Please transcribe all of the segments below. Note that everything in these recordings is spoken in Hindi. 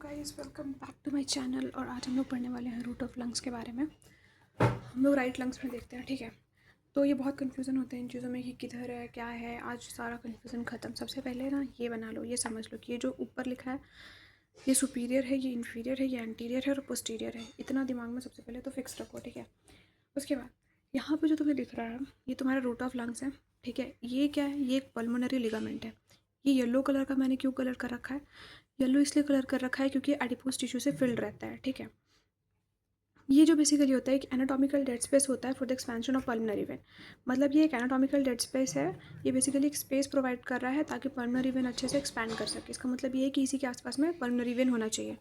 Guys, welcome back to my channel. और आज हम लोग पढ़ने वाले हैं रूट ऑफ लंग्स के बारे में। हम लोग राइट लंग्स में देखते हैं, ठीक है। तो ये बहुत कन्फ्यूज़न होते हैं इन चीज़ों में कि किधर है क्या है। आज सारा कन्फ्यूज़न ख़त्म। सबसे पहले ना ये बना लो, ये समझ लो कि ये जो ऊपर लिखा है ये सुपीरियर है, ये इन्फीरियर है, ये एंटीरियर है और पोस्टीरियर है। इतना दिमाग में सबसे पहले तो फिक्स रखो, ठीक है। उसके बाद यहाँ पे जो तुम्हें दिख रहा है ये तुम्हारा रूट ऑफ लंग्स है, ठीक है। ये क्या है? ये एक पल्मोनरी लिगामेंट है। ये येलो कलर का मैंने क्यों कलर कर रखा है? येलो इसलिए कलर कर रखा है क्योंकि एडिपोज टिश्यू से फिल्ड रहता है, ठीक है। ये जो बेसिकली होता है एक एनाटॉमिकल डेड स्पेस होता है for the expansion of pulmonary vein. मतलब ये एक एनाटॉमिकल डेड स्पेस है। ये बेसिकली एक स्पेस प्रोवाइड कर रहा है ताकि पल्मोनरी वेन अच्छे से एक्सपैंड कर सके। इसका मतलब ये है कि इसी के आसपास में पल्मोनरी वेन होना चाहिए।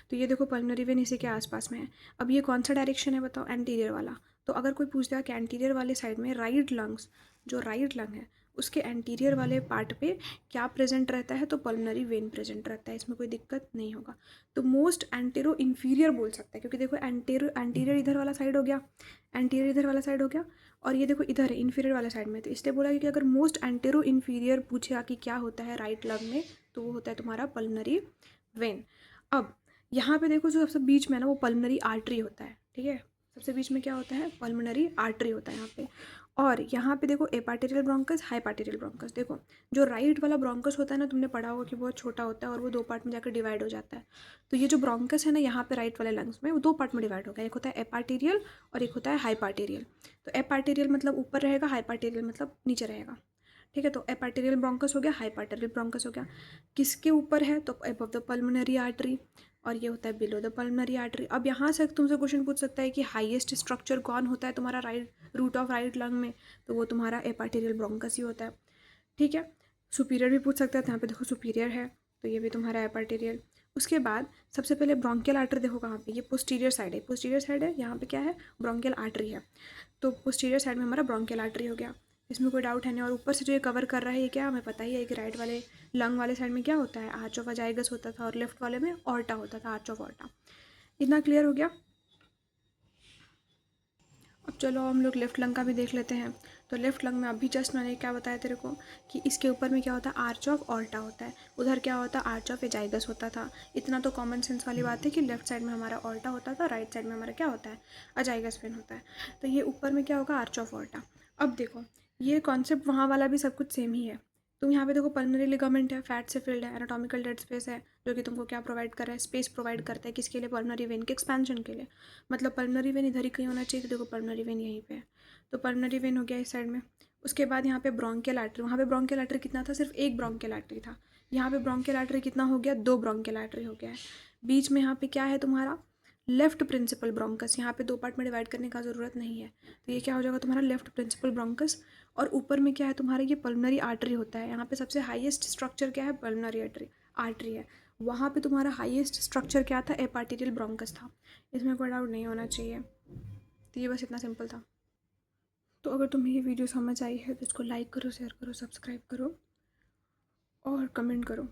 तो ये देखो पल्मोनरी वेन इसी के आसपास में है। अब ये कौन सा डायरेक्शन है बताओ? एंटीरियर वाला। तो अगर कोई पूछता है कि एंटीरियर वाले साइड में राइट लंग्स, जो राइट लंग है उसके एंटीरियर वाले पार्ट पे क्या प्रेजेंट रहता है? तो पल्मोनरी वेन प्रेजेंट रहता है। इसमें कोई दिक्कत नहीं होगा। तो मोस्ट एंटेरो इन्फीरियर बोल सकता है क्योंकि देखो एंटीरियर इधर वाला साइड हो गया, एंटीरियर इधर वाला साइड हो गया और ये देखो इधर है इन्फीरियर वाला साइड में। तो इसलिए बोला कि अगर मोस्ट एंटेरो इन्फीरियर पूछेगा कि क्या होता है राइट लंग में, तो वो होता है तुम्हारा पल्मोनरी वेन। अब यहाँ पे देखो जो सबसे बीच में है ना वो पल्मोनरी आर्टरी होता है, ठीक है। सबसे बीच में क्या होता है? पल्मोनरी आर्टरी होता है यहाँ पे। और यहाँ पे देखो एपार्टेरियल ब्रोंकस, हाइपार्टेरियल ब्रोंकस। देखो जो राइट वाला ब्रोंकस होता है ना, तुमने पढ़ा होगा कि बहुत छोटा होता है और वो दो पार्ट में जाकर डिवाइड हो जाता है। तो ये जो ब्रोंकस है ना यहाँ पे राइट वाले लंग्स में, वो दो पार्ट में डिवाइड हो गया। एक होता है एपार्टेरियल और एक होता है हाइपार्टेरियल। तो एपार्टेरियल मतलब ऊपर रहेगा, हाइपार्टेरियल मतलब नीचे रहेगा, ठीक है। तो एपार्टेरियल ब्रोंकस हो गया, हाइपार्टेरियल ब्रोंकस हो गया। किसके ऊपर है? तो अबव द पल्मोनरी आर्टरी। और ये होता है बिलो द पल्मोनरी आर्टरी। अब यहाँ से तुमसे क्वेश्चन पूछ सकता है कि हाईएस्ट स्ट्रक्चर कौन होता है तुम्हारा right root of right lung में? तो वो तुम्हारा एपार्टेरियल ब्रोंकस ही होता है, ठीक है। सुपीरियर भी पूछ सकता है, तो यहाँ पे देखो सुपीरियर है, तो ये भी तुम्हारा एपार्टेरियल। उसके बाद सबसे पहले ब्रोंकियल आर्टरी देखो कहाँ पे? ये पोस्टीरियर साइड है, पोस्टीरियर साइड है। यहाँ पे क्या है? ब्रोंकियल आर्टरी है। तो पोस्टीरियर साइड में हमारा ब्रोंकियल आर्टरी हो गया, इसमें कोई डाउट है नहीं। और ऊपर से जो ये कवर कर रहा है ये क्या? हमें पता ही है कि राइट वाले लंग वाले साइड में क्या होता है? आर्च ऑफ अजाइगस होता था और लेफ्ट वाले में ऑर्टा होता था, आर्च ऑफ ऑर्टा। इतना क्लियर हो गया। अब चलो हम लोग लेफ्ट लंग का भी देख लेते हैं। तो लेफ्ट लंग में अभी जस्ट मैंने क्या बताया तेरे को कि इसके ऊपर में क्या होता है? आर्च ऑफ ऑर्टा होता है। उधर क्या होता है? आर्च ऑफ एजाइगस होता था। इतना तो कॉमन सेंस वाली बात है कि लेफ्ट साइड में हमारा ऑर्टा होता था, राइट साइड में हमारा क्या होता है? अजाइगस वेन होता है। तो ये ऊपर में क्या होगा? Arch of aorta. अब देखो ये कॉन्सेप्ट वहाँ वाला भी सब कुछ सेम ही है। तुम यहाँ पे देखो पल्मोनरी लिगामेंट है, फैट से फिल्ड है, एनाटॉमिकल डेड स्पेस है जो कि तुमको क्या प्रोवाइड कर रहा है? स्पेस प्रोवाइड करता है। किसके लिए? पल्मोनरी वेन के एक्सपेंशन के लिए। मतलब पल्मोनरी वेन इधर ही कहीं होना चाहिए, तो देखो पल्मोनरी वेन यहीं पे है। तो पल्मोनरी वेन हो गया इस साइड में। उसके बाद यहाँ पे ब्रोंकियल आर्टरी। वहाँ पे ब्रोंकियल आर्टरी कितना था? सिर्फ एक ब्रोंकियल आर्टरी था। यहाँ पे ब्रोंकियल आर्टरी कितना हो गया? दो ब्रोंकियल आर्टरी हो गया है। बीच में यहाँ पे क्या है तुम्हारा? Left principal bronchus. यहाँ पे दो पार्ट में डिवाइड करने का ज़रूरत नहीं है। तो ये क्या हो जाएगा तुम्हारा? Left principal bronchus. और ऊपर में क्या है तुम्हारा? ये पल्मोनरी आर्टरी होता है। यहाँ पे सबसे हाईएस्ट स्ट्रक्चर क्या है? पल्मोनरी आर्टरी है। वहाँ पे तुम्हारा हाईएस्ट स्ट्रक्चर क्या था? एपार्टेरियल ब्रोंकस था। इसमें कोई डाउट नहीं होना चाहिए। तो ये बस इतना सिंपल था। तो अगर तुम्हें ये वीडियो समझ आई है तो इसको लाइक करो, शेयर करो, सब्सक्राइब करो और कमेंट करो।